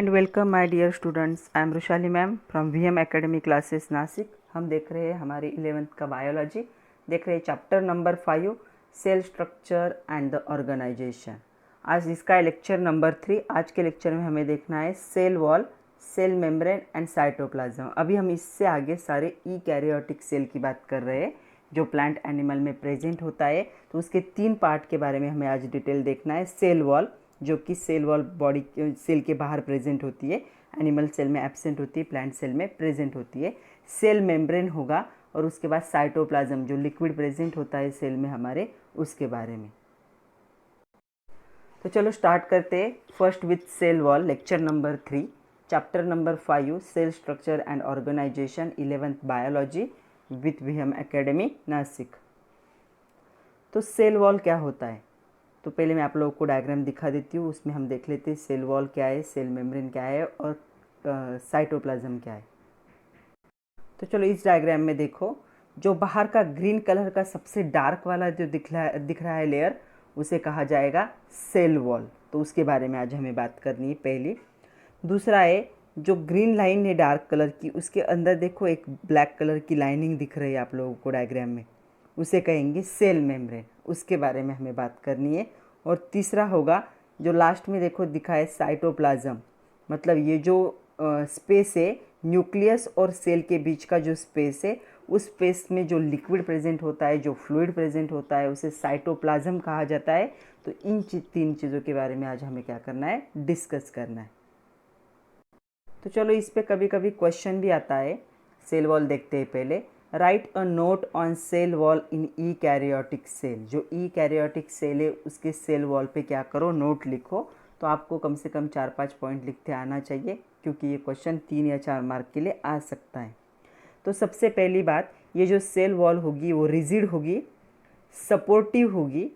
And welcome my dear students. I am Rushali ma'am from VM academy classes Nashik. हम देख रहे हैं हमारी 11th का बायोलॉजी, देख रहे हैं chapter number 5 cell structure and the organisation. आज इसका है लेक्चर नंबर 3। आज के लेक्चर में हमें देखना है cell wall, cell membrane and cytoplasm. अभी हम इससे आगे सारे ईकैरियोटिक सेल की बात कर रहे हैं जो प्लांट एनिमल में प्रेजेंट होता है। तो उसके 3 पार्ट के बारे में हमें आज डिटेल देखना है। सेल वॉल जो कि सेल वॉल बॉडी सेल के बाहर प्रेजेंट होती है, एनिमल सेल में एब्सेंट होती है, प्लांट सेल में प्रेजेंट होती है। सेल मेम्ब्रेन होगा और उसके बाद साइटोप्लाज्म जो लिक्विड प्रेजेंट होता है सेल में हमारे, उसके बारे में। तो चलो स्टार्ट करते हैं first with cell wall, lecture number 3 chapter number 5 cell structure and organisation 11th biology with VM academy Nashik. तो सेल वॉल क्या होता है, तो पहले मैं आप लोगों को डायग्राम दिखा देती हूँ। उसमें हम देख लेते हैं सेल वॉल क्या है, सेल मेम्ब्रेन क्या है और साइटोप्लाज्म क्या है। तो चलो इस डायग्राम में देखो, जो बाहर का ग्रीन कलर का सबसे डार्क वाला जो दिख रहा है लेयर, उसे कहा जाएगा सेल वॉल। तो उसके बारे में आज हमें बात करनी है पहली। दूसरा है जो ग्रीन लाइन है डार्क कलर की, उसके अंदर देखो एक ब्लैक कलर की लाइनिंग दिख रही है आप लोगों को डायग्राम में, उसे कहेंगे सेल मेम्ब्रेन। उसके बारे में हमें बात करनी है। और तीसरा होगा जो लास्ट में देखो दिखा है साइटोप्लाज्म, मतलब ये जो स्पेस है न्यूक्लियस और सेल के बीच का जो स्पेस है, उस स्पेस में जो लिक्विड प्रेजेंट होता है, जो फ्लूइड प्रेजेंट होता है, उसे साइटोप्लाज्म कहा जाता है। तो इन 3 चीज़ों के बारे में आज हमें क्या करना है, डिस्कस करना है। तो चलो इस पे कभी कभी क्वेश्चन भी आता है। सेल वॉल देखते हैं पहले। Write a note on cell wall in eukaryotic cell. जो ईकैरियोटिक सेल है उसके सेल वॉल पे क्या करो, नोट लिखो। तो आपको कम से कम 4-5 पॉइंट लिखते आना चाहिए, क्योंकि ये क्वेश्चन 3 या 4 मार्क के लिए आ सकता है। तो सबसे पहली बात, ये जो सेल वॉल होगी वो रिजिड होगी, सपोर्टिव होगी,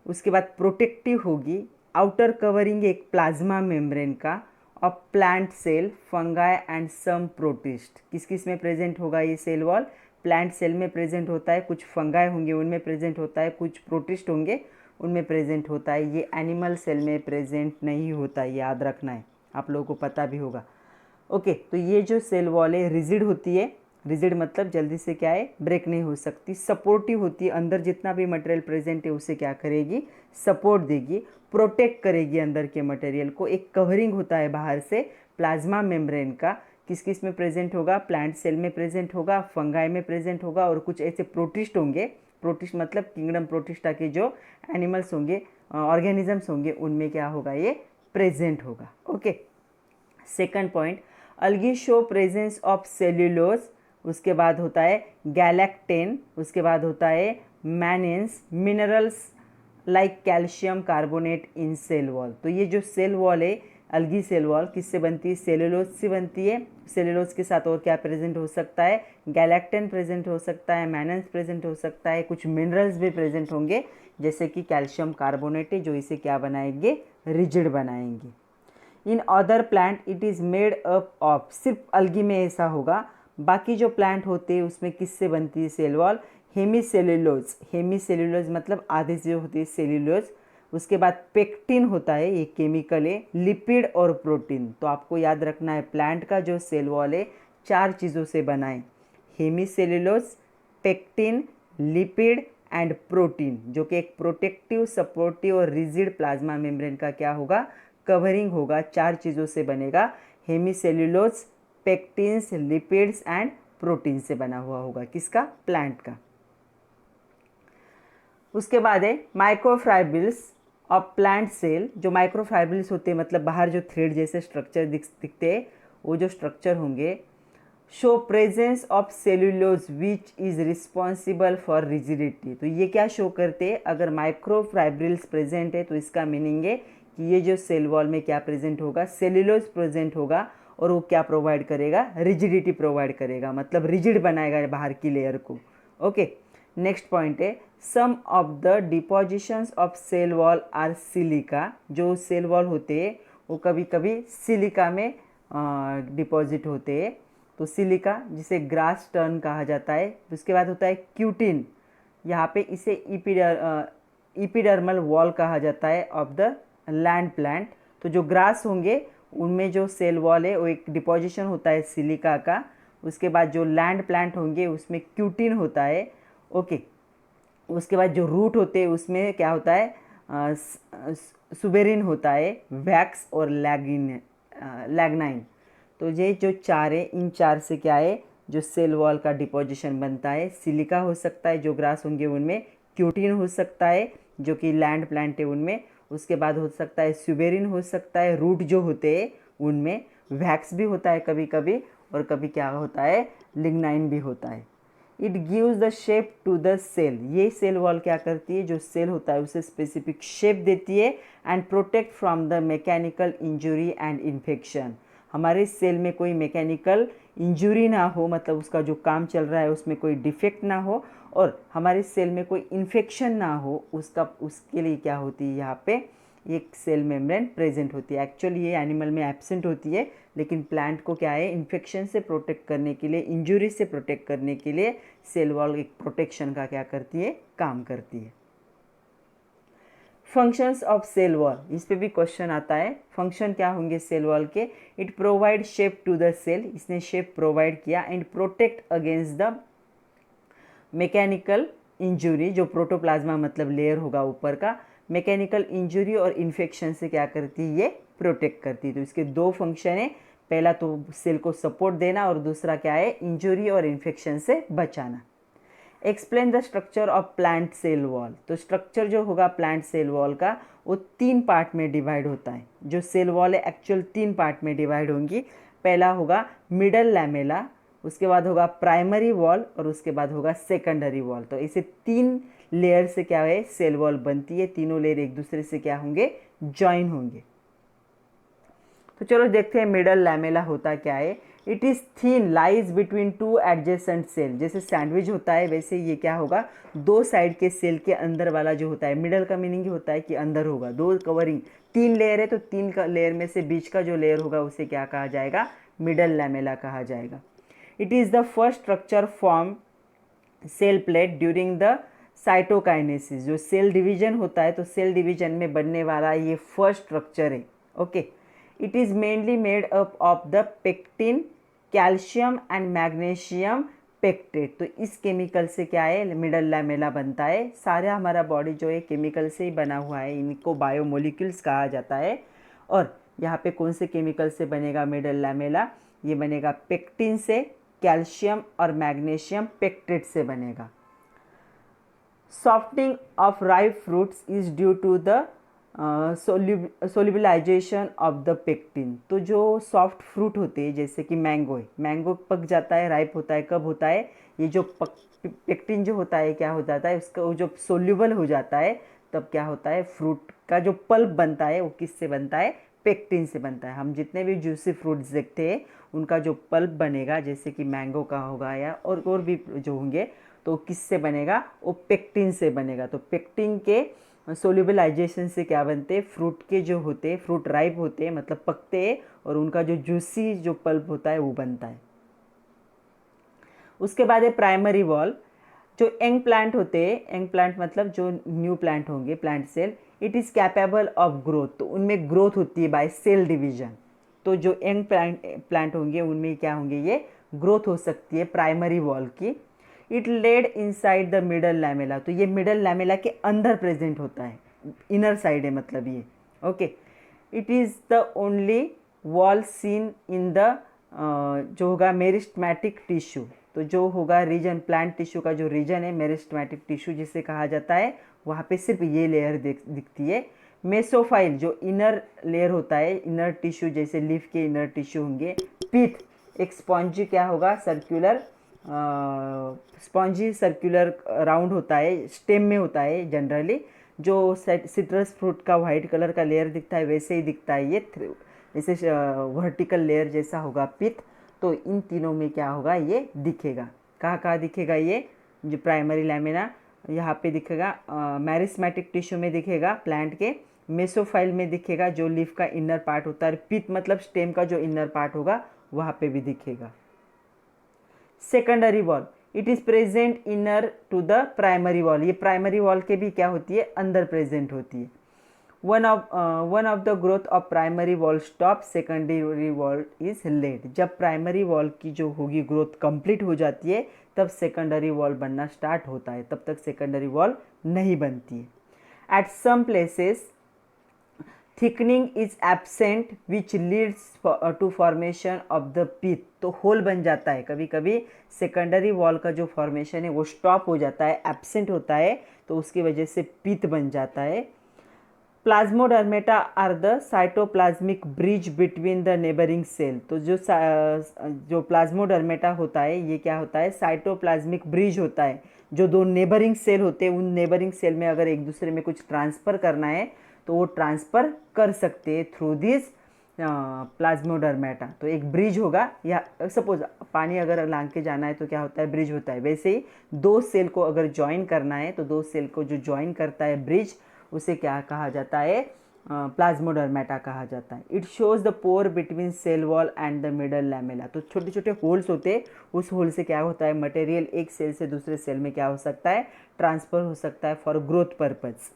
उसके बाद प्रोटेक्टिव होगी। आउटर कवरिंग एक प्लाज्मा मेम्ब्रेन का of plant cell, fungi and some protist. किस किस में प्रेजेंट होगा ये सेल वॉल? प्लांट सेल में प्रेजेंट होता है, कुछ फंगाई होंगे उनमें प्रेजेंट होता है, कुछ प्रोटिस्ट होंगे उनमें प्रेजेंट होता है। ये एनिमल सेल में प्रेजेंट नहीं होता है, याद रखना है, आप लोगों को पता भी होगा। ओके, तो ये जो सेल वॉल है रिजिड होती है। रिजिड मतलब जल्दी से क्या है, ब्रेक नहीं हो सकती। सपोर्टिव होती है, अंदर जितना भी मटेरियल प्रेजेंट है उसे क्या करेगी, सपोर्ट देगी, प्रोटेक्ट करेगी अंदर के मटेरियल को। एक कवरिंग होता है बाहर से प्लाज्मा मेम्ब्रेन का। किस किस में प्रेजेंट होगा? प्लांट सेल में प्रेजेंट होगा, फंगाई में प्रेजेंट होगा, और कुछ ऐसे प्रोटिस्ट होंगे। प्रोटिस्ट मतलब किंगडम प्रोटिस्टा के जो एनिमल्स होंगे, ऑर्गेनिजम्स होंगे, उनमें क्या होगा, ये प्रेजेंट होगा। Okay, second point, algae show presence of cellulose. उसके बाद होता है गैलेक्टेन, उसके बाद होता है मैनेंस, मिनरल्स लाइक कैल्शियम कार्बोनेट इन सेल वॉल। तो ये जो सेल वॉल है, अल्गी सेल वॉल, किससे बनती है? सेल्यूलोज से बनती है। सेल्यूलोज के साथ और क्या प्रेजेंट हो सकता है? गैलेक्टेन प्रेजेंट हो सकता है, मैनेंस प्रेजेंट हो सकता है, कुछ मिनरल्स भी प्रेजेंट होंगे जैसे कि कैल्शियम कार्बोनेट है, जो इसे क्या बनाएंगे, रिजिड बनाएंगे। In other plant it is made up of, सिर्फ अल्गी में ऐसा होगा। बाकी जो प्लांट होते हैं उसमें किससे बनती है सेल वॉल? हेमीसेल्यूलोज। हेमीसेल्यूलोज मतलब आधे से होती है सेल्यूलोज। उसके बाद पेक्टिन होता है, ये केमिकल है, लिपिड और प्रोटीन। तो आपको याद रखना है प्लांट का जो सेल वॉल है 4 चीज़ों से बना है, hemicellulose, pectin, lipid and protein, जो कि एक प्रोटेक्टिव, सपोर्टिव और रिजिड प्लाज्मा मेम्ब्रेन का क्या होगा, कवरिंग होगा। 4 चीज़ों से बनेगा, hemicellulose, pectins, lipids and protein से बना हुआ होगा। किसका? प्लांट का। उसके बाद है माइक्रोफाइब्रिल्स ऑफ प्लांट सेल। जो माइक्रोफाइब्रिल्स होते हैं मतलब बाहर जो थ्रेड जैसे स्ट्रक्चर दिखते हैं, वो जो स्ट्रक्चर होंगे, show presence of cellulose which is responsible for rigidity. तो ये क्या शो करते हैं? अगर माइक्रोफाइब्रिल्स प्रेजेंट है तो इसका मीनिंग है कि ये जो सेल वॉल में क्या प्रेजेंट होगा, सेल्यूलोज प्रेजेंट होगा, और वो क्या प्रोवाइड करेगा, रिजिडिटी प्रोवाइड करेगा, मतलब रिजिड बनाएगा बाहर की लेयर को। ओके, नेक्स्ट पॉइंट है some of the depositions of cell wall are silica. जो सेल वॉल होते हैं वो कभी कभी सिलिका में डिपॉजिट होते हैं। तो सिलिका जिसे ग्रास टर्न कहा जाता है। उसके बाद होता है क्यूटिन, यहाँ पे इसे इपिडर्मल वॉल कहा जाता है ऑफ द लैंड प्लांट। तो जो ग्रास होंगे उनमें जो सेल वॉल है वो एक डिपोजिशन होता है सिलिका का। उसके बाद जो लैंड प्लांट होंगे उसमें क्यूटिन होता है। ओके, उसके बाद जो रूट होते हैं उसमें क्या होता है, सुबेरिन होता है, वैक्स और लैग्नाइन। तो ये जो चार है, इन चार से क्या है, जो सेल वॉल का डिपोजिशन बनता है। सिलिका हो सकता है, जो ग्रास होंगे उनमें क्यूटिन हो सकता है, जो कि लैंड प्लांट है उनमें। उसके बाद हो सकता है सुबेरिन हो सकता है, रूट जो होते हैं उनमें। वैक्स भी होता है कभी कभी, और कभी क्या होता है, लिग्नाइन भी होता है। It gives the shape to the cell. ये सेल वॉल क्या करती है, जो सेल होता है उसे स्पेसिफिक शेप देती है and protect from the mechanical injury and infection. हमारे सेल में कोई मैकेनिकल इंजुरी ना हो, मतलब उसका जो काम चल रहा है उसमें कोई डिफेक्ट ना हो, और हमारे सेल में कोई इन्फेक्शन ना हो, उसके लिए क्या होती है, यहाँ पे एक सेल मेम्ब्रेन प्रेजेंट होती है। एक्चुअली ये एनिमल में एब्सेंट होती है, लेकिन प्लांट को क्या है, इन्फेक्शन से प्रोटेक्ट करने के लिए, इंजुरी से प्रोटेक्ट करने के लिए सेल वॉल एक प्रोटेक्शन का क्या करती है, काम करती है। फंक्शंस ऑफ सेल वॉल, इस पे भी क्वेश्चन आता है। फंक्शन क्या होंगे सेल वॉल के? It provide shape to the cell, इसने शेप प्रोवाइड किया, and protect against the mechanical injury, जो प्रोटोप्लाज्मा मतलब लेयर होगा ऊपर का, मैकेनिकल इंजुरी और इन्फेक्शन से क्या करती है, ये प्रोटेक्ट करती है। तो इसके दो फंक्शन है, पहला तो सेल को सपोर्ट देना, और दूसरा क्या है, इंजुरी और इन्फेक्शन से बचाना। Explain the structure of plant cell wall. तो स्ट्रक्चर जो होगा प्लांट सेल वॉल का, वो 3 पार्ट में डिवाइड होता है। जो सेल वॉल है एक्चुअल 3 पार्ट में डिवाइड होंगी। पहला होगा मिडल लैमेला, उसके बाद होगा प्राइमरी वॉल, और उसके बाद होगा सेकेंडरी वॉल। तो इसे 3 लेयर से क्या है, सेल वॉल बनती है। तीनों लेयर एक दूसरे से क्या होंगे, ज्वाइन होंगे। तो चलो देखते हैं मिडल लैमेला होता क्या है। It is thin, lies between 2 adjacent cell. जैसे सैंडविच होता है वैसे ये क्या होगा, 2 साइड के सेल के अंदर वाला जो होता है, मिडल का मीनिंग होता है कि अंदर होगा। 2 कवरिंग, 3 लेयर है, तो 3 का लेयर में से बीच का जो लेयर होगा उसे क्या कहा जाएगा, मिडल लैमेला कहा जाएगा। It is the first structure form cell plate during the cytokinesis. जो सेल डिवीजन होता है, तो सेल डिवीजन में बनने वाला ये फर्स्ट स्ट्रक्चर है। Okay, it is mainly made up of the pectin, calcium and magnesium pectate. तो इस केमिकल से क्या है, मिडल लैमेला बनता है। सारा हमारा बॉडी जो है केमिकल से ही बना हुआ है, इनको बायोमोलिक्यूल्स कहा जाता है। और यहाँ पे कौन से केमिकल से बनेगा मिडल लैमेला, ये बनेगा पेक्टिन से, कैल्शियम और मैग्नीशियम पेक्टेट से बनेगा। Softening of ripe fruits is due to the solubilization of the pectin. तो जो सॉफ्ट फ्रूट होते हैं, जैसे कि मैंगो है, मैंगो पक जाता है, राइप होता है, कब होता है, ये जो पेक्टिन जो होता है क्या हो जाता है, उसका वो जब सोल्यूबल हो जाता है तब क्या होता है, फ्रूट का जो पल्प बनता है वो किससे बनता है, पेक्टिन से बनता है। हम जितने भी जूसी फ्रूट्स देखते हैं उनका जो पल्प बनेगा, जैसे कि मैंगो का होगा या और भी जो होंगे, तो किससे बनेगा, वो पेक्टिन से बनेगा। तो पेक्टिन के सोल्यूबलाइजेशन से क्या बनते हैं, फ्रूट के जो होते हैं, फ्रूट राइप होते हैं मतलब पकते हैं, और उनका जो जूसी जो पल्प होता है वो बनता है। उसके बाद है प्राइमरी वॉल। जो यंग प्लांट होते हैं, यंग प्लांट मतलब जो न्यू प्लांट होंगे, plant cell, it is capable of growth. तो उनमें ग्रोथ होती है बाय सेल डिवीजन। तो जो यंग प्लांट होंगे उनमें क्या होंगे, ये ग्रोथ हो सकती है प्राइमरी वॉल की। It laid inside the middle lamella. तो ये मिडल लैमेला के अंदर प्रेजेंट होता है, इनर साइड है मतलब ये। Okay, it is the only wall seen in the जो होगा मेरिस्टेमेटिक टिश्यू। तो जो होगा रीजन, प्लांट टिश्यू का जो रीजन है मेरिस्टेमेटिक टिश्यू जिसे कहा जाता है, वहाँ पे सिर्फ ये लेयर दिखती है। मेसोफाइल जो इनर लेयर होता है, इनर टिश्यू जैसे लीफ के इनर टिश्यू होंगे। पिथ एक स्पॉन्जी क्या होगा, सर्कुलर स्पॉन्जी सर्कुलर राउंड होता है, स्टेम में होता है जनरली। जो सिट्रस फ्रूट का वाइट कलर का लेयर दिखता है वैसे ही दिखता है ये, जैसे वर्टिकल लेयर जैसा होगा पिथ। तो इन तीनों में क्या होगा, ये दिखेगा। कहाँ कहाँ दिखेगा ये, जो प्राइमरी लैमिना यहाँ पे दिखेगा, मैरिस्मेटिक टिश्यू में दिखेगा प्लांट के, मेसोफाइल में दिखेगा जो लीफ का इनर पार्ट होता है, पिथ मतलब स्टेम का जो इनर पार्ट होगा वहाँ पे भी दिखेगा। Secondary wall, it is present inner to the primary wall. ये प्राइमरी वॉल के भी क्या होती है, अंदर प्रेजेंट होती है। One of the growth of primary wall stop, secondary wall is laid. जब प्राइमरी वॉल की जो होगी ग्रोथ कंप्लीट हो जाती है तब सेकेंडरी वॉल बनना स्टार्ट होता है, तब तक सेकेंडरी वॉल नहीं बनती है। At some places thickening is absent which leads to formation of the pith. तो होल बन जाता है, कभी कभी सेकेंडरी वॉल का जो फॉर्मेशन है वो स्टॉप हो जाता है, एब्सेंट होता है, तो उसकी वजह से पिथ बन जाता है। Plasmodesmata are the cytoplasmic bridge between the neighbouring cell. तो जो प्लाज्मोडर्मेटा होता है ये क्या होता है, साइटोप्लाज्मिक ब्रिज होता है। जो दो नेबरिंग सेल होते हैं उन नेबरिंग सेल में अगर एक दूसरे में कुछ ट्रांसफ़र करना है तो वो ट्रांसफ़र कर सकते हैं थ्रू दिस प्लाज्मोडर्मेटा। तो एक ब्रिज होगा, या सपोज पानी अगर लांग के जाना है तो क्या होता है, ब्रिज होता है। वैसे ही दो सेल को अगर ज्वाइन करना है तो दो सेल को जो ज्वाइन करता है ब्रिज, उसे क्या कहा जाता है, प्लाज्मोडर्मेटा कहा जाता है। It shows the pore between cell wall and the middle lamella. तो छोटे छोटे होल्स होते हैं, उस होल से क्या होता है, मटेरियल एक सेल से दूसरे सेल में क्या हो सकता है, ट्रांसफ़र हो सकता है फॉर ग्रोथ पर्पज़।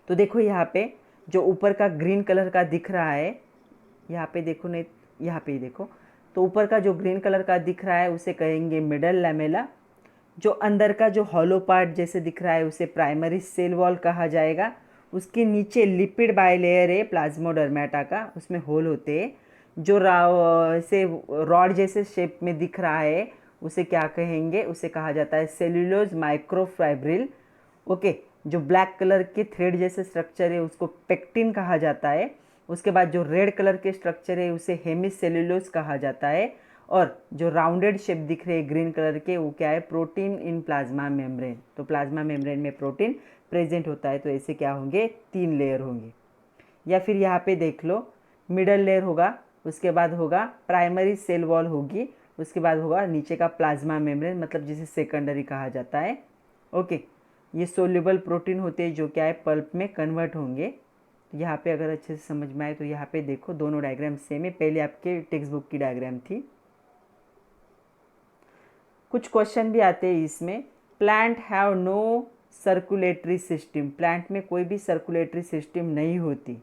तो देखो यहाँ पे जो ऊपर का ग्रीन कलर का दिख रहा है, यहाँ पे देखो, नहीं यहाँ पे ही देखो, तो ऊपर का जो ग्रीन कलर का दिख रहा है उसे कहेंगे मिडल लैमेला। जो अंदर का जो हॉलो पार्ट जैसे दिख रहा है उसे प्राइमरी सेल वॉल कहा जाएगा। उसके नीचे लिपिड बाइलेयर है प्लाज्मोडर्मेटा का, उसमें होल होते हैं। जो ऐसे रॉड जैसे शेप में दिख रहा है उसे क्या कहेंगे, उसे कहा जाता है सेल्यूलोज माइक्रोफाइब्रिल। ओके, जो ब्लैक कलर के थ्रेड जैसे स्ट्रक्चर है उसको पेक्टिन कहा जाता है। उसके बाद जो रेड कलर के स्ट्रक्चर है उसे हेमिसेल्यूलोज कहा जाता है। और जो राउंडेड शेप दिख रहे हैं ग्रीन कलर के वो क्या है, प्रोटीन इन प्लाज्मा मेम्ब्रेन। तो प्लाज्मा मेम्ब्रेन में प्रोटीन प्रेजेंट होता है, तो ऐसे क्या होंगे, 3 लेयर होंगे। या फिर यहाँ पे देख लो, मिडल लेयर होगा, उसके बाद होगा प्राइमरी सेल वॉल होगी, उसके बाद होगा नीचे का प्लाज्मा मेम्ब्रेन, मतलब जिसे सेकेंडरी कहा जाता है। ओके, ये सोल्यूबल प्रोटीन होते हैं जो क्या है, पल्प में कन्वर्ट होंगे। यहाँ पे अगर अच्छे से समझ में आए तो यहाँ पे देखो दोनों डायग्राम सेम है, पहले आपके टेक्स्ट बुक की डायग्राम थी। कुछ क्वेश्चन भी आते हैं इसमें। Plant have no circulatory system, plant में कोई भी सर्कुलेटरी सिस्टम नहीं होती।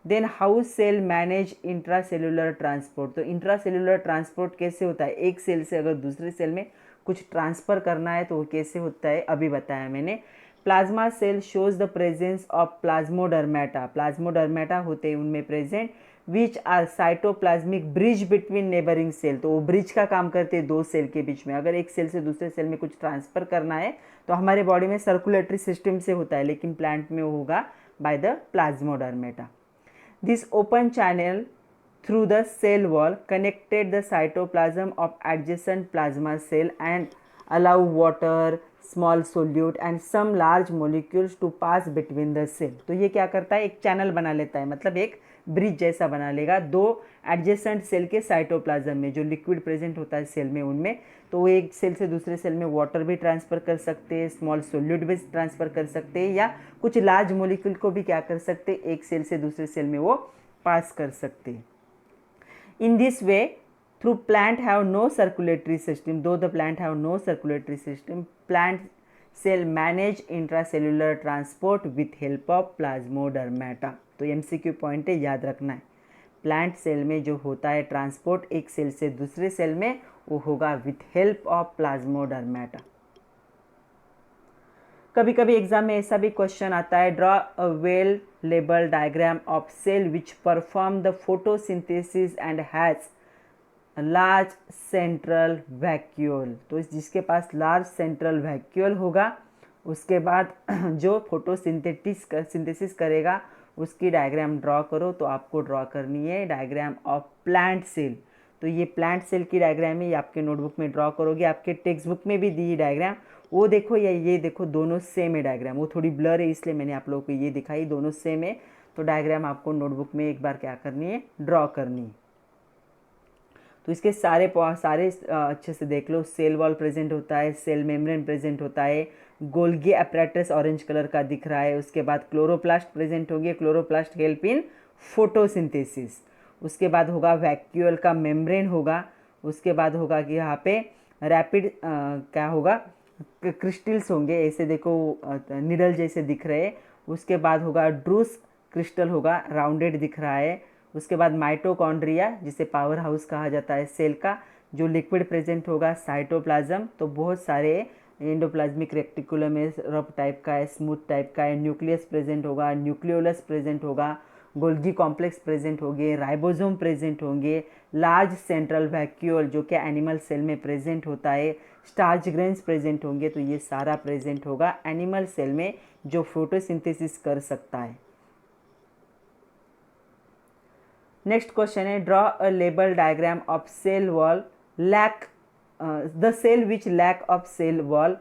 Then how cell manage intracellular transport. तो इंट्रासेलुलर ट्रांसपोर्ट कैसे होता है, एक सेल से अगर दूसरे सेल में कुछ ट्रांसफ़र करना है तो वो कैसे होता है, अभी बताया मैंने। Plasma cell shows the presence of plasmodesmata, plasmodesmata होते हैं उनमें present, which are cytoplasmic bridge between neighbouring cell. तो वो ब्रिज का काम करते हैं दो सेल के बीच में। अगर एक सेल से दूसरे सेल में कुछ ट्रांसफ़र करना है तो हमारे बॉडी में सर्कुलेटरी सिस्टम से होता है, लेकिन प्लांट में होगा by the plasmodesmata. This open channel through the cell wall connected the cytoplasm of adjacent plasma cell and allow water, small solute and some large molecules to pass between the cell। तो ये क्या करता है, एक channel बना लेता है, मतलब एक ब्रिज जैसा बना लेगा दो एडजेसेंट सेल के साइटोप्लाज्म में। जो लिक्विड प्रेजेंट होता है सेल में उनमें, तो वो एक सेल से दूसरे सेल में वाटर भी ट्रांसफ़र कर सकते हैं, स्मॉल सोल्यूट भी ट्रांसफ़र कर सकते हैं, या कुछ लार्ज मोलिक्यूल को भी क्या कर सकते हैं, एक सेल से दूसरे सेल में वो पास कर सकते हैं। In this way, through plant have no circulatory system, though the plant have no circulatory system, plant cell manage intracellular transport with help of plasmodermata। तो MCQ पॉइंट है, याद रखना है। प्लांट सेल में जो होता है ट्रांसपोर्ट एक सेल से दूसरे सेल में, वो होगा विथ हेल्प ऑफ प्लाज्मोडर्मेटा। कभी कभी एग्जाम में ऐसा भी क्वेश्चन आता है, draw a well label diagram of cell which perform the photosynthesis and has large central vacuole. तो जिसके पास लार्ज सेंट्रल वैक्यूल होगा उसके बाद जो सिंथेसिस करेगा उसकी डायग्राम ड्रॉ करो। तो आपको ड्रॉ करनी है डायग्राम ऑफ प्लांट सेल। तो ये प्लांट सेल की डायग्राम है, ये आपके नोटबुक में ड्रॉ करोगे। आपके टेक्स्ट बुक में भी दी डायग्राम वो देखो या ये देखो, दोनों सेम है डायग्राम। वो थोड़ी ब्लर है इसलिए मैंने आप लोगों को ये दिखाई, दोनों सेम है। तो डायग्राम आपको नोटबुक में एक बार क्या करनी है, ड्रॉ करनी है। तो इसके सारे अच्छे से देख लो। सेल वॉल प्रेजेंट होता है, सेल मेम्ब्रेन प्रेजेंट होता है, गोल्गी अपैरेटस ऑरेंज कलर का दिख रहा है। उसके बाद क्लोरोप्लास्ट प्रेजेंट होंगे, क्लोरोप्लास्ट हेल्प इन फोटोसिंथेसिस। उसके बाद होगा वैक्यूल का मेम्ब्रेन होगा। उसके बाद होगा कि यहाँ पे रैपिड क्या होगा, क्रिस्टल्स होंगे, ऐसे देखो निडल जैसे दिख रहे हैं। उसके बाद होगा ड्रूस क्रिस्टल होगा, राउंडेड दिख रहा है। उसके बाद माइटोकॉन्ड्रिया जिसे पावर हाउस कहा जाता है सेल का, जो लिक्विड प्रेजेंट होगा। साइटोप्लाज्म, तो बहुत सारे एंडोप्लाज्मिक रेक्टिकुलम है, रफ टाइप का है, स्मूथ टाइप का है। न्यूक्लियस प्रेजेंट होगा, न्यूक्लियोलस प्रेजेंट होगा, गोल्गी कॉम्प्लेक्स प्रेजेंट होंगे, राइबोसोम प्रेजेंट होंगे, लार्ज सेंट्रल वैक्यूल जो कि एनिमल सेल में प्रेजेंट होता है, स्टार्च ग्रेन्स प्रेजेंट होंगे। तो ये सारा प्रेजेंट होगा एनिमल सेल में जो फोटोसिंथेसिस कर सकता है। नेक्स्ट क्वेश्चन है, draw a label diagram of cell wall lack the cell which lack of cell wall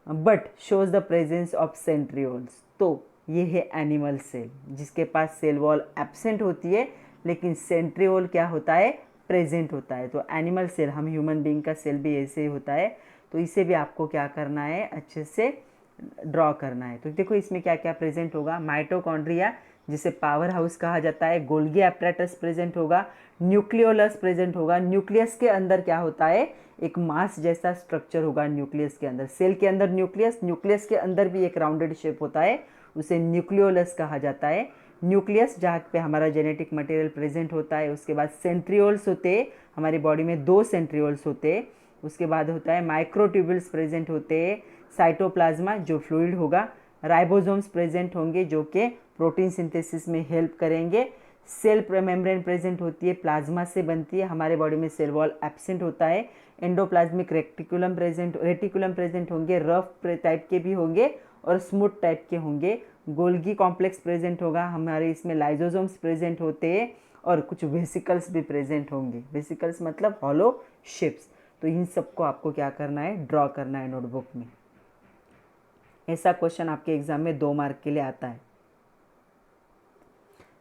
but shows the presence of centrioles. तो ये है एनिमल सेल जिसके पास सेल वॉल एब्सेंट होती है लेकिन सेंट्रियोल क्या होता है, प्रेजेंट होता है। तो एनिमल सेल, हम ह्यूमन बीइंग का सेल भी ऐसे ही होता है। तो इसे भी आपको क्या करना है, अच्छे से ड्रॉ करना है। तो देखो इसमें क्या क्या प्रेजेंट होगा, माइटोकॉन्ड्रिया जिसे पावर हाउस कहा जाता है, गोल्गी एपरेटस प्रेजेंट होगा, न्यूक्लियोलस प्रेजेंट होगा। न्यूक्लियस के अंदर क्या होता है, एक मास जैसा स्ट्रक्चर होगा न्यूक्लियस के अंदर। सेल के अंदर न्यूक्लियस, न्यूक्लियस के अंदर भी एक राउंडेड शेप होता है, उसे न्यूक्लियोलस कहा जाता है। न्यूक्लियस जहाँ पे हमारा जेनेटिक मटेरियल प्रेजेंट होता है। उसके बाद सेंट्रियोल्स होते हैं, हमारी बॉडी में 2 सेंट्रियोल्स होते हैं। उसके बाद होता है माइक्रोट्यूब्यूल्स प्रेजेंट होते हैं, साइटोप्लाज्मा जो फ्लूइड होगा, राइबोसोम्स प्रेजेंट होंगे जो कि प्रोटीन सिंथेसिस में हेल्प करेंगे। सेल मेम्ब्रेन प्रेजेंट होती है, प्लाज्मा से बनती है। हमारे बॉडी में सेल वॉल एब्सेंट होता है। एंडोप्लाज्मिक रेटिकुलम प्रेजेंट होंगे, रफ टाइप के भी होंगे और स्मूथ टाइप के होंगे। गोल्गी कॉम्प्लेक्स प्रेजेंट होगा, हमारे इसमें लाइजोसोम्स प्रेजेंट होते हैं और कुछ वेसिकल्स भी प्रेजेंट होंगे। वेसिकल्स मतलब हॉलो शेप्स। तो इन सबको आपको क्या करना है, ड्रॉ करना है नोटबुक में। ऐसा क्वेश्चन आपके एग्जाम में 2 मार्क के लिए आता है।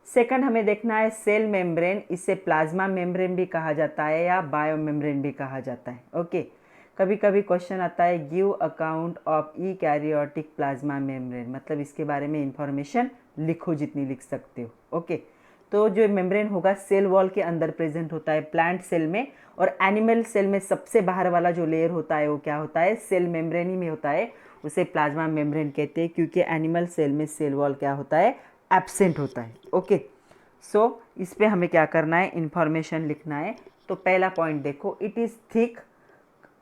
सेकंड हमें देखना है सेल मेम्ब्रेन, इसे प्लाज्मा मेम्ब्रेन भी कहा जाता है या बायो मेम्ब्रेन भी कहा जाता है। ओके, कभी कभी क्वेश्चन आता है give account of E karyotic plasma membrane, मतलब इसके बारे में इंफॉर्मेशन लिखो जितनी लिख सकते हो। ओके, तो जो मेम्ब्रेन होगा सेल वॉल के अंदर प्रेजेंट होता है प्लांट सेल में, और एनिमल सेल में सबसे बाहर वाला जो लेयर होता है वो क्या होता है, सेल मेम्ब्रेन ही में होता है। उसे प्लाज्मा मेम्ब्रेन कहते हैं क्योंकि एनिमल सेल में सेल वॉल क्या होता है, एब्सेंट होता है। ओके, सो इस पे हमें क्या करना है, इंफॉर्मेशन लिखना है। तो पहला पॉइंट देखो, इट इज़ थिक।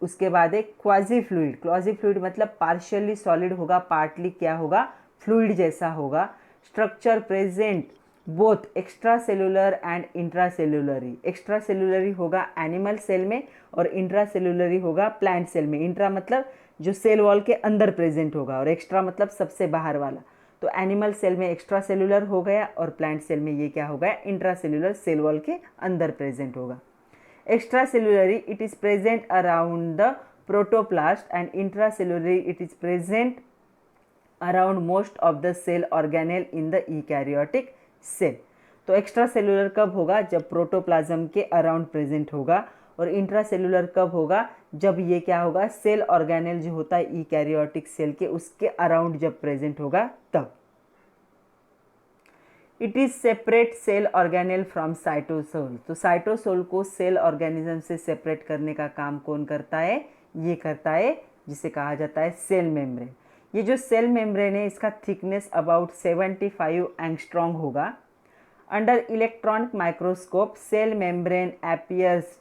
उसके बाद एक क्वाजी फ्लूइड, क्वाजी फ्लूइड मतलब पार्शियली सॉलिड होगा, पार्टली क्या होगा, फ्लूइड जैसा होगा। Structure present both extracellular and intracellularly. Extracellularly होगा एनिमल सेल में और इंट्रा सेलुलरी होगा प्लांट सेल में। इंट्रा मतलब जो सेल वॉल के अंदर प्रेजेंट होगा और एक्स्ट्रा मतलब सबसे बाहर वाला। तो एनिमल सेल में एक्स्ट्रा सेलुलर हो गया और प्लांट सेल में ये क्या हो गया, इंट्रा सेलुलर, सेल वॉल के अंदर प्रेजेंट होगा। Extracellularly, it is present around the protoplast, and intracellularly, it is present around most of the cell organelle in the eukaryotic cell. तो एक्स्ट्रा सेलुलर कब होगा, जब प्रोटोप्लाज्म के अराउंड प्रेजेंट होगा, और इंट्रासेलुलर कब होगा, जब ये क्या होगा, सेल ऑर्गेनेल जो होता है यूकैरियोटिक सेल के उसके अराउंड जब प्रेजेंट होगा तब। It is separate cell organelle from cytosol. तो साइटोसोल को सेल ऑर्गेनिज्म से सेपरेट करने का काम कौन करता है, ये करता है, जिसे कहा जाता है सेल मेम्ब्रेन। ये जो सेल मेम्ब्रेन है इसका थिकनेस अबाउट 75 एंगस्ट्रॉन्ग होगा। Under electronic microscope cell membrane appears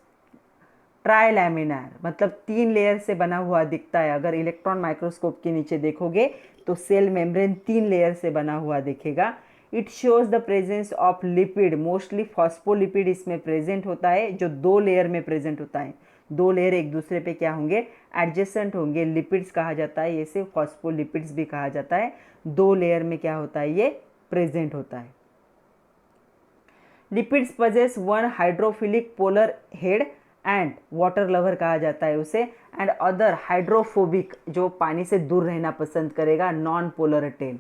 trilaminar, मतलब 3 लेयर से बना हुआ दिखता है। अगर इलेक्ट्रॉन माइक्रोस्कोप के नीचे देखोगे तो सेल मेम्ब्रेन 3 लेयर से बना हुआ दिखेगा। It shows the presence of lipid, mostly phospholipid इसमें प्रेजेंट होता है, जो 2 लेयर में प्रेजेंट होता है। 2 लेयर एक दूसरे पे क्या होंगे, एडजेसेंट होंगे, लिपिड्स कहा जाता है, इसे फॉस्फोलिपिड्स भी कहा जाता है। 2 लेयर में क्या होता है, ये प्रेजेंट होता है। Lipids possess 1 hydrophilic polar head and water lover कहा जाता है उसे, एंड अदर हाइड्रोफोबिक जो पानी से दूर रहना पसंद करेगा, नॉन पोलर टेल।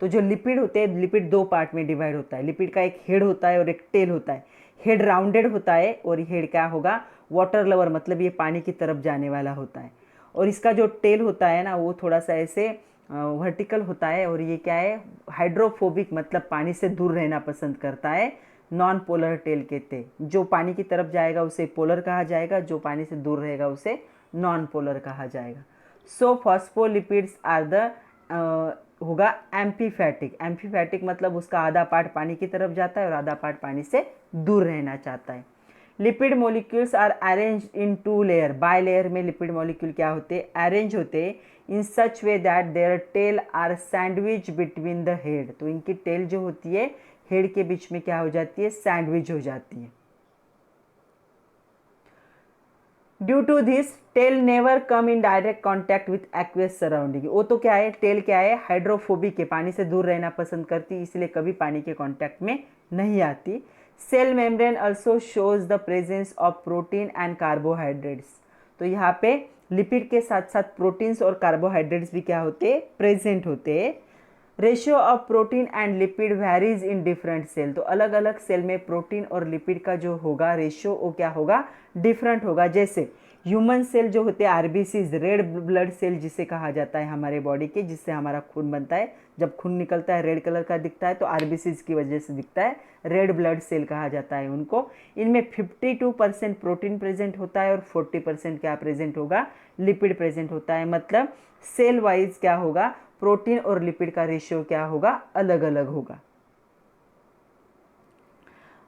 तो जो लिपिड होते हैं, लिपिड 2 पार्ट में डिवाइड होता है। लिपिड का एक हेड होता है और एक टेल होता है। हेड राउंडेड होता है और हेड क्या होगा, वाटर लवर, मतलब ये पानी की तरफ जाने वाला होता है। और इसका जो टेल होता है ना, वो थोड़ा सा ऐसे वर्टिकल होता है, और ये क्या है, हाइड्रोफोबिक, मतलब पानी से दूर रहना पसंद करता है। नॉन पोलर टेल कहते हैं। जो पानी की तरफ जाएगा उसे पोलर कहा जाएगा, जो पानी से दूर रहेगा उसे नॉन पोलर कहा जाएगा। सो फॉस्फोलिपिड्स आर द होगा एम्फीफैटिक। एम्फीफैटिक मतलब उसका आधा पार्ट पानी की तरफ जाता है और आधा पार्ट पानी से दूर रहना चाहता है। Lipid molecules are arrange in 2 layer. Bilayer में लिपिड मॉलिक्यूल क्या होते हैं, अरेंज होते हैं in such way that their tail are sandwich between the head. तो इनकी टेल जो होती है हेड के बीच में क्या हो जाती है, सैंडविच हो जाती है। Due to this tail never come in direct contact with aqueous surrounding. वो तो क्या है, टेल क्या है, हाइड्रोफोबिक है, पानी से दूर रहना पसंद करती है, इसलिए कभी पानी के कॉन्टैक्ट में नहीं आती। Cell membrane also shows the presence of protein and carbohydrates. तो यहाँ पे लिपिड के साथ साथ प्रोटीन्स और कार्बोहाइड्रेट्स भी क्या होते हैं, प्रेजेंट होते हैं। Ratio of protein and lipid varies in different cell. तो अलग अलग सेल में प्रोटीन और लिपिड का जो होगा रेशियो वो क्या होगा, डिफरेंट होगा। जैसे ह्यूमन सेल जो होते हैं आरबीसीज, रेड ब्लड सेल जिसे कहा जाता है हमारे बॉडी के, जिससे हमारा खून बनता है। जब खून निकलता है रेड कलर का दिखता है तो आरबीसीज की वजह से दिखता है, रेड ब्लड सेल कहा जाता है उनको। इनमें 52% प्रोटीन प्रेजेंट होता है और 40% क्या प्रेजेंट होगा, लिपिड प्रेजेंट होता है। मतलब सेल वाइज क्या होगा, प्रोटीन और लिपिड का रेशियो क्या होगा, अलग अलग होगा।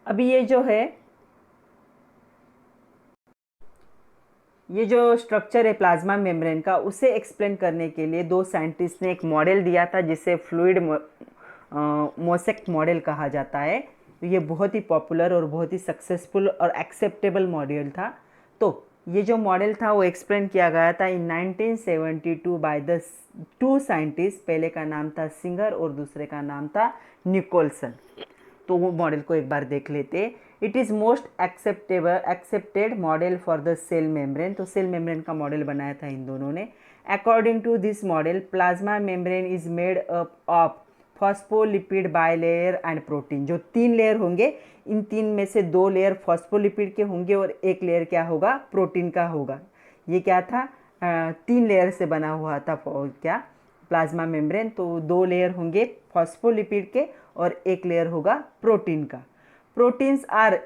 अभी ये जो स्ट्रक्चर है प्लाज्मा मेम्ब्रेन का, उसे एक्सप्लेन करने के लिए दो साइंटिस्ट ने एक मॉडल दिया था जिसे फ्लूइड मोसेक मॉडल कहा जाता है। तो ये बहुत ही पॉपुलर और बहुत ही सक्सेसफुल और एक्सेप्टेबल मॉडल था। तो ये जो मॉडल था वो एक्सप्लेन किया गया था इन 1972 बाय द 2 साइंटिस्ट। पहले का नाम था सिंगर और दूसरे का नाम था निकोलसन। तो वो मॉडल को एक बार देख लेते। It is most accepted model for the cell membrane. तो सेल मेम्ब्रेन का मॉडल बनाया था इन दोनों ने। According to this model plasma membrane is made up of phospholipid bilayer and protein. जो 3 लेयर होंगे, इन 3 में से 2 लेयर फॉस्फोलिपिड के होंगे और 1 लेयर क्या होगा, प्रोटीन का होगा। ये क्या था, 3 लेयर से बना हुआ था क्या, प्लाज्मा मेम्ब्रेन। तो 2 लेयर होंगे फॉस्फोलिपिड के और 1 लेयर होगा प्रोटीन का। Proteins are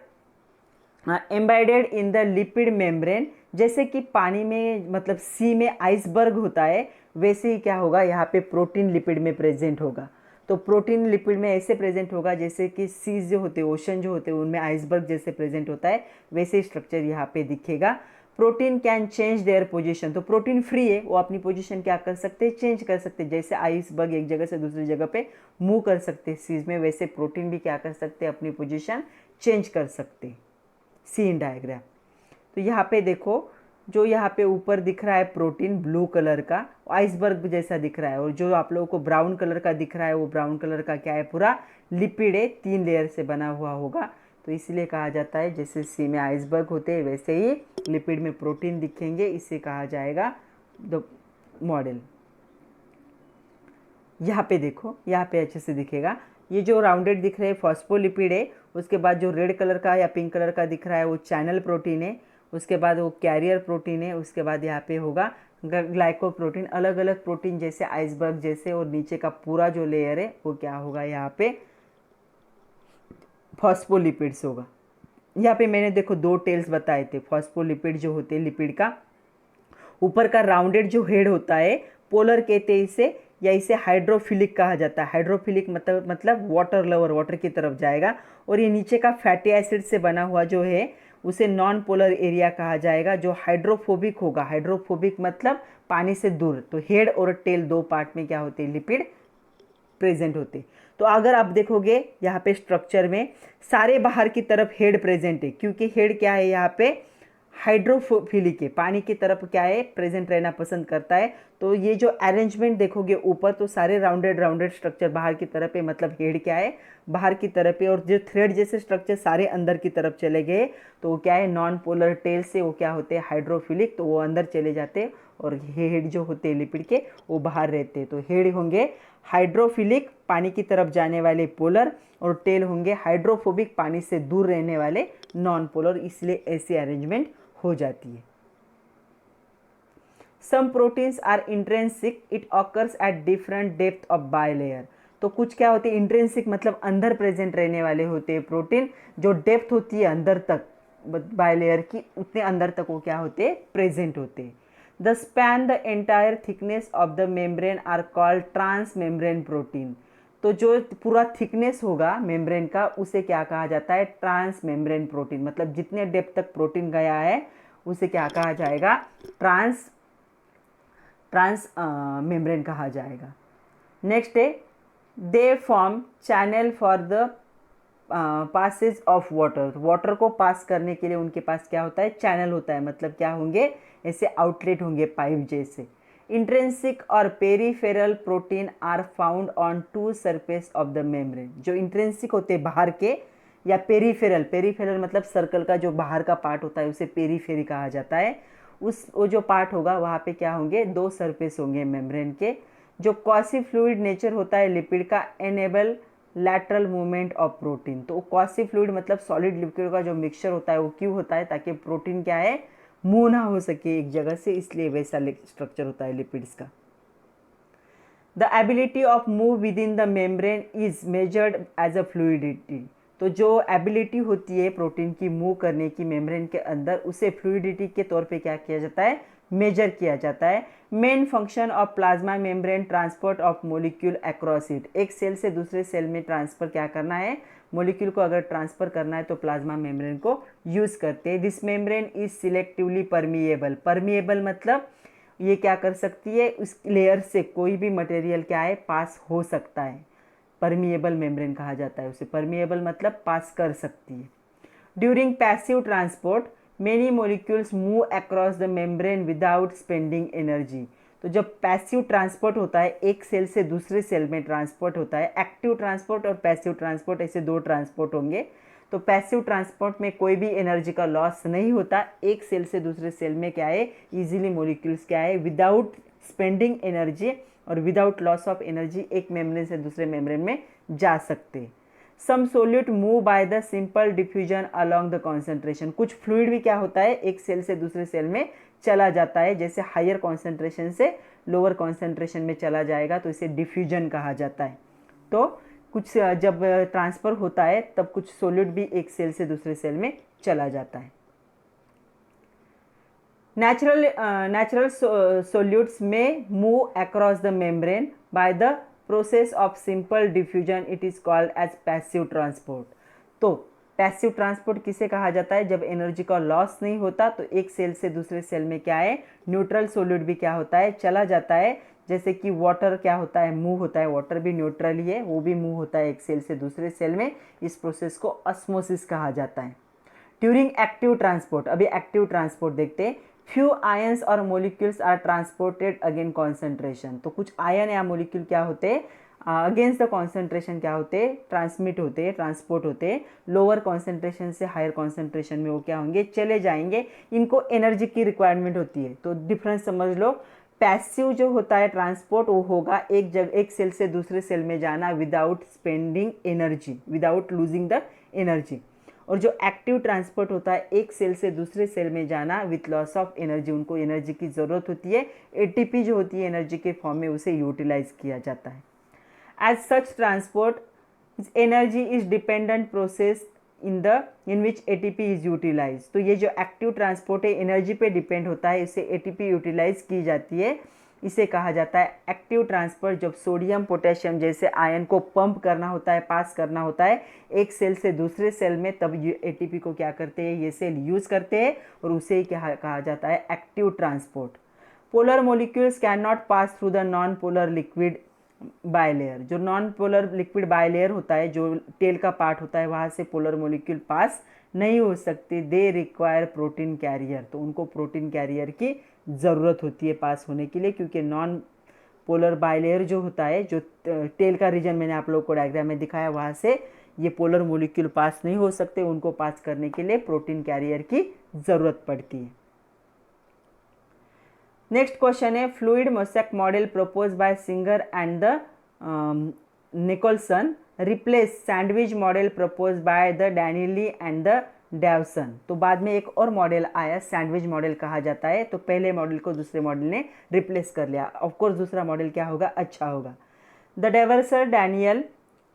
embedded in the lipid membrane. जैसे कि पानी में मतलब सी में आइसबर्ग होता है, वैसे ही क्या होगा यहाँ पे प्रोटीन लिपिड में प्रेजेंट होगा। तो प्रोटीन लिपिड में ऐसे प्रेजेंट होगा जैसे कि सीज जो होते हैं, ओशन जो होते हैं, उनमें आइसबर्ग जैसे प्रेजेंट होता है, वैसे ही स्ट्रक्चर यहाँ पे दिखेगा। Protein can change their position. तो प्रोटीन फ्री है, वो अपनी पोजीशन क्या कर सकते हैं, चेंज कर सकते हैं। जैसे आइसबर्ग एक जगह से दूसरी जगह पे मूव कर सकते हैं सीज में, वैसे प्रोटीन भी क्या कर सकते हैं, अपनी पोजीशन चेंज कर सकते हैं। सी इन डायग्राम। तो यहाँ पे देखो, जो यहाँ पे ऊपर दिख रहा है प्रोटीन ब्लू कलर का, आइसबर्ग जैसा दिख रहा है, और जो आप लोगों को ब्राउन कलर का दिख रहा है वो ब्राउन कलर का क्या है, पूरा लिपिड है, 3 लेयर से बना हुआ होगा। तो इसलिए कहा जाता है जैसे सी में आइसबर्ग होते हैं वैसे ही लिपिड में प्रोटीन दिखेंगे, इसे कहा जाएगा द मॉडल। यहाँ पे देखो, यहाँ पे अच्छे से दिखेगा। ये जो राउंडेड दिख रहे हैं फॉस्फोलिपिड है, उसके बाद जो रेड कलर का या पिंक कलर का दिख रहा है वो चैनल प्रोटीन है, उसके बाद वो कैरियर प्रोटीन है, उसके बाद यहाँ पे होगा ग्लाइकोप्रोटीन। अलग अलग प्रोटीन जैसे आइसबर्ग जैसे, और नीचे का पूरा जो लेयर है वो क्या होगा, यहाँ पे फॉस्फोलिपिड्स होगा। यहाँ पे मैंने देखो 2 टेल्स बताए थे। फॉस्फोलिपिड जो होते हैं लिपिड का, ऊपर का राउंडेड जो हेड होता है पोलर कहते हैं इसे, या इसे हाइड्रोफिलिक कहा जाता है। हाइड्रोफिलिक मतलब वाटर लवर, वाटर की तरफ जाएगा। और ये नीचे का फैटी एसिड से बना हुआ जो है उसे नॉन पोलर एरिया कहा जाएगा, जो हाइड्रोफोबिक होगा। हाइड्रोफोबिक मतलब पानी से दूर। तो हेड और टेल 2 पार्ट में क्या होते हैं, लिपिड प्रेजेंट होते। तो अगर आप देखोगे यहाँ पे स्ट्रक्चर में सारे बाहर की तरफ हेड प्रेजेंट है, क्योंकि हेड क्या है यहाँ पे हाइड्रोफिलिक है, पानी की तरफ क्या है, प्रेजेंट रहना पसंद करता है। तो ये जो अरेंजमेंट देखोगे ऊपर, तो सारे राउंडेड स्ट्रक्चर बाहर की तरफ है, मतलब हेड क्या है, बाहर की तरफ है। और जो थ्रेड जैसे स्ट्रक्चर सारे अंदर की तरफ चले गए, तो वो क्या है, नॉन पोलर टेल से वो क्या होते हैं, हाइड्रोफिलिक, तो वो अंदर चले जाते हैं। और हेड जो होते हैं लिपिड के वो बाहर रहते हैं। तो हेड होंगे हाइड्रोफिलिक, पानी की तरफ जाने वाले पोलर, और टेल होंगे हाइड्रोफोबिक, पानी से दूर रहने वाले नॉन पोलर। इसलिए ऐसी अरेंजमेंट हो जाती है। Some proteins are intrinsic, it occurs at different depth of bilayer. तो कुछ क्या होते हैं इंट्रेंसिक, मतलब अंदर प्रेजेंट रहने वाले होते हैं प्रोटीन, जो डेप्थ होती है अंदर तक बायलेयर की, उतने अंदर तक वो क्या होते हैं, प्रेजेंट होते हैं। The span the entire thickness of the membrane are called trans membrane protein. तो जो पूरा थिकनेस होगा मेम्ब्रेन का उसे क्या कहा जाता है, ट्रांस मेम्ब्रेन प्रोटीन। मतलब जितने डेप्थ तक प्रोटीन गया है उसे क्या कहा जाएगा, ट्रांस मेम्ब्रेन कहा जाएगा। नेक्स्ट है they form channel for the passage of water. Water को पास करने के लिए उनके पास क्या होता है, चैनल होता है। मतलब क्या होंगे, ऐसे आउटलेट होंगे पाइप जैसे। इंट्रिंसिक और peripheral protein are found on two surface of the membrane. जो इंट्रिंसिक होते हैं बाहर के, या पेरीफेरल मतलब सर्कल का जो बाहर का पार्ट होता है उसे पेरीफेरी कहा जाता है। वो जो पार्ट होगा वहाँ पे क्या होंगे, दो सरफेस होंगे मेम्ब्रेन के। जो क्वासी फ्लूइड नेचर होता है लिपिड का enable lateral movement of protein. तो क्वासी फ्लूइड मतलब सॉलिड लिक्विड का जो मिक्सचर होता है वो क्यों होता है, ताकि प्रोटीन क्या है, मूव ना हो सके एक जगह से, इसलिए वैसा स्ट्रक्चर होता है लिपिड्स का। The ability of move within the membrane is measured as a fluidity. तो जो एबिलिटी होती है प्रोटीन की मूव करने की मेम्ब्रेन के अंदर, उसे फ्लूइडिटी के तौर पे क्या किया जाता है, मेजर किया जाता है। Main function of plasma membrane transport of molecule across it. एक सेल से दूसरे सेल में ट्रांसफर क्या करना है, मोलिक्यूल को अगर ट्रांसफर करना है तो प्लाज्मा मेम्ब्रेन को यूज करते हैं। This membrane is selectively permeable. Permeable मतलब ये क्या कर सकती है, उस लेयर से कोई भी मटेरियल क्या है, पास हो सकता है। परमिएबल मेम्ब्रेन कहा जाता है उसे। परमिएबल मतलब पास कर सकती है। During passive transport many molecules move across the membrane without spending energy. तो जब पैसिव ट्रांसपोर्ट होता है, एक सेल से दूसरे सेल में ट्रांसपोर्ट होता है, एक्टिव ट्रांसपोर्ट और पैसिव ट्रांसपोर्ट ऐसे दो ट्रांसपोर्ट होंगे। तो पैसिव ट्रांसपोर्ट में कोई भी एनर्जी का लॉस नहीं होता। एक सेल से दूसरे सेल में क्या है, इजीली मोलिक्यूल्स क्या है, विदाउट स्पेंडिंग एनर्जी और विदाउट लॉस ऑफ एनर्जी एक मेम्ब्रेन से दूसरे मेम्ब्रेन में जा सकते हैं। Some solute move by the simple diffusion along the concentration. कुछ फ्लूइड भी क्या होता है, एक सेल से दूसरे सेल में चला जाता है। जैसे हायर कॉन्सेंट्रेशन से लोअर कॉन्सेंट्रेशन में चला जाएगा तो इसे डिफ्यूजन कहा जाता है। तो कुछ जब ट्रांसफ़र होता है तब कुछ सोल्यूट भी एक सेल से दूसरे सेल में चला जाता है। Natural solutes may move across the membrane by the process of simple diffusion. It is called as passive transport. तो पैसिव ट्रांसपोर्ट किसे कहा जाता है, जब एनर्जी का लॉस नहीं होता तो एक सेल से दूसरे सेल में क्या है, न्यूट्रल सोल्यूट भी क्या होता है, चला जाता है। जैसे कि वाटर क्या होता है, मूव होता है। वाटर भी न्यूट्रल ही है, वो भी मूव होता है एक सेल से दूसरे सेल में। इस प्रोसेस को ऑस्मोसिस कहा जाता है। ड्यूरिंग एक्टिव ट्रांसपोर्ट, अभी एक्टिव ट्रांसपोर्ट देखते हैं। फ्यू आयंस और molecules are transported against concentration. तो कुछ आयन या मोलिक्यूल क्या होते हैं, अगेंस्ट द कॉन्सेंट्रेशन क्या होते हैं, ट्रांसमिट होते हैं, ट्रांसपोर्ट होते हैं। लोअर कॉन्सेंट्रेशन से हायर कॉन्सेंट्रेशन में वो क्या होंगे, चले जाएंगे। इनको एनर्जी की रिक्वायरमेंट होती है। तो डिफरेंस समझ लो। पैसिव जो होता है ट्रांसपोर्ट, वो होगा एक सेल से दूसरे सेल में जाना without spending energy, without losing the energy. और जो एक्टिव ट्रांसपोर्ट होता है, एक सेल से दूसरे सेल में जाना विथ लॉस ऑफ एनर्जी। उनको एनर्जी की ज़रूरत होती है। एटीपी जो होती है एनर्जी के फॉर्म में, उसे यूटिलाइज किया जाता है। As such transport energy is dependent process in which ATP is utilise. तो ये जो एक्टिव ट्रांसपोर्ट है एनर्जी पे डिपेंड होता है, इसे एटीपी यूटिलाइज की जाती है। इसे कहा जाता है एक्टिव ट्रांसफर। जब सोडियम पोटेशियम जैसे आयन को पंप करना होता है, पास करना होता है एक सेल से दूसरे सेल में, तब ये एटीपी को क्या करते हैं, ये सेल यूज़ करते हैं और उसे क्या कहा जाता है, active transport. Polar molecules can not pass through the non polar liquid bilayer. जो नॉन पोलर लिक्विड बायलेयर होता है, जो टेल का पार्ट होता है, वहाँ से पोलर मोलिक्यूल पास नहीं हो सकते। They require protein carrier. तो उनको प्रोटीन कैरियर की ज़रूरत होती है पास होने के लिए, क्योंकि नॉन पोलर बायलेयर जो होता है, जो टेल का रीजन मैंने आप लोग को डायग्राम में दिखाया, वहाँ से ये पोलर मोलिक्यूल पास नहीं हो सकते। उनको पास करने के लिए प्रोटीन कैरियर की ज़रूरत पड़ती है। नेक्स्ट क्वेश्चन है, fluid mosaic model propose by Singer and the Nicolson replace sandwich model propose by the Danielli and the Davson. तो बाद में एक और मॉडल आया, सैंडविच मॉडल कहा जाता है। तो पहले मॉडल को दूसरे मॉडल ने रिप्लेस कर लिया। ऑफकोर्स दूसरा मॉडल क्या होगा, अच्छा होगा। The Davson Danielli